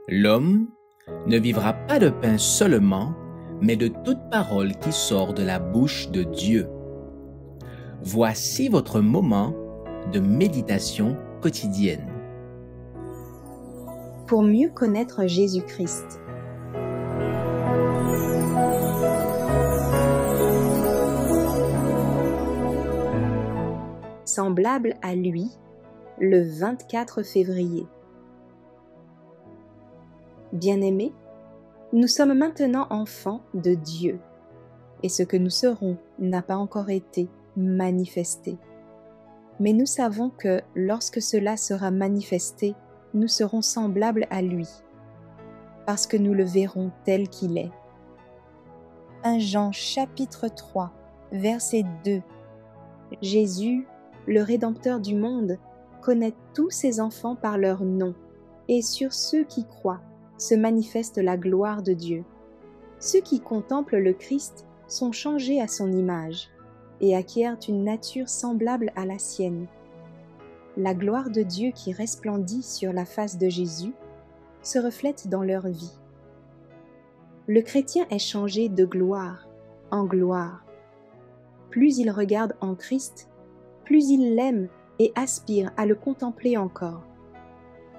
L'homme ne vivra pas de pain seulement, mais de toute parole qui sort de la bouche de Dieu. Voici votre moment de méditation quotidienne. Pour mieux connaître Jésus-Christ. Semblable à lui, le 24 février. Bien-aimés, nous sommes maintenant enfants de Dieu, et ce que nous serons n'a pas encore été manifesté. Mais nous savons que lorsque cela sera manifesté, nous serons semblables à lui, parce que nous le verrons tel qu'il est. 1 Jean chapitre 3, verset 2. Jésus, le Rédempteur du monde, connaît tous ses enfants par leur nom, et sur ceux qui croient se manifeste la gloire de Dieu. Ceux qui contemplent le Christ sont changés à son image et acquièrent une nature semblable à la sienne. La gloire de Dieu qui resplendit sur la face de Jésus se reflète dans leur vie. Le chrétien est changé de gloire en gloire. Plus il regarde en Christ, plus il l'aime et aspire à le contempler encore.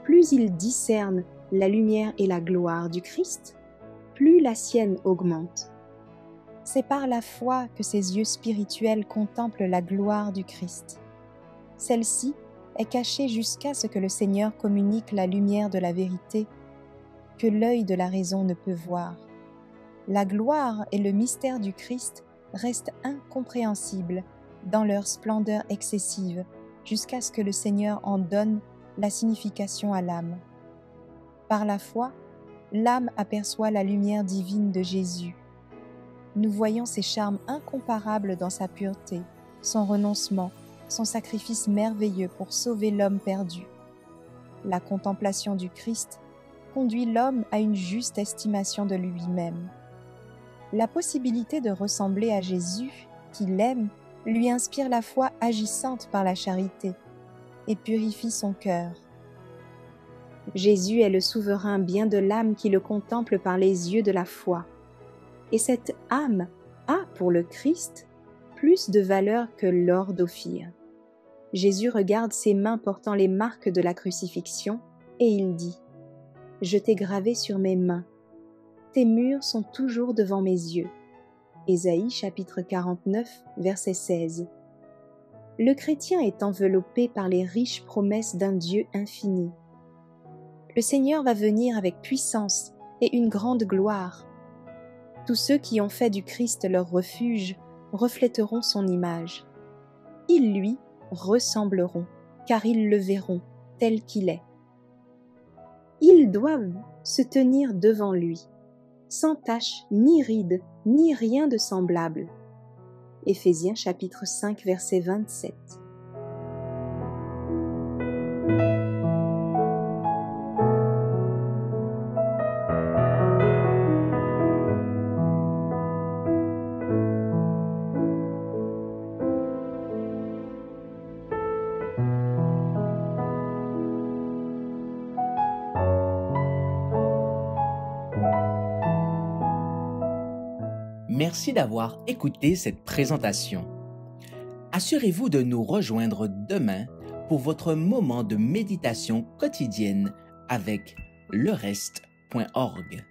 Plus il discerne la lumière et la gloire du Christ, plus la sienne augmente. C'est par la foi que ses yeux spirituels contemplent la gloire du Christ. Celle-ci est cachée jusqu'à ce que le Seigneur communique la lumière de la vérité que l'œil de la raison ne peut voir. La gloire et le mystère du Christ restent incompréhensibles dans leur splendeur excessive jusqu'à ce que le Seigneur en donne la signification à l'âme. Par la foi, l'âme aperçoit la lumière divine de Jésus. Nous voyons ses charmes incomparables dans sa pureté, son renoncement, son sacrifice merveilleux pour sauver l'homme perdu. La contemplation du Christ conduit l'homme à une juste estimation de lui-même. La possibilité de ressembler à Jésus, qu'il aime, lui inspire la foi agissante par la charité et purifie son cœur. Jésus est le souverain bien de l'âme qui le contemple par les yeux de la foi. Et cette âme a pour le Christ plus de valeur que l'or d'Ophir. Jésus regarde ses mains portant les marques de la crucifixion et il dit « Je t'ai gravé sur mes mains. Tes murs sont toujours devant mes yeux. » Ésaïe chapitre 49, verset 16. Le chrétien est enveloppé par les riches promesses d'un Dieu infini. Le Seigneur va venir avec puissance et une grande gloire. Tous ceux qui ont fait du Christ leur refuge reflèteront son image. Ils lui ressembleront, car ils le verront tel qu'il est. Ils doivent se tenir devant lui, sans tache, ni ride, ni rien de semblable. Éphésiens chapitre 5, verset 27. Merci d'avoir écouté cette présentation. Assurez-vous de nous rejoindre demain pour votre moment de méditation quotidienne avec lereste.org.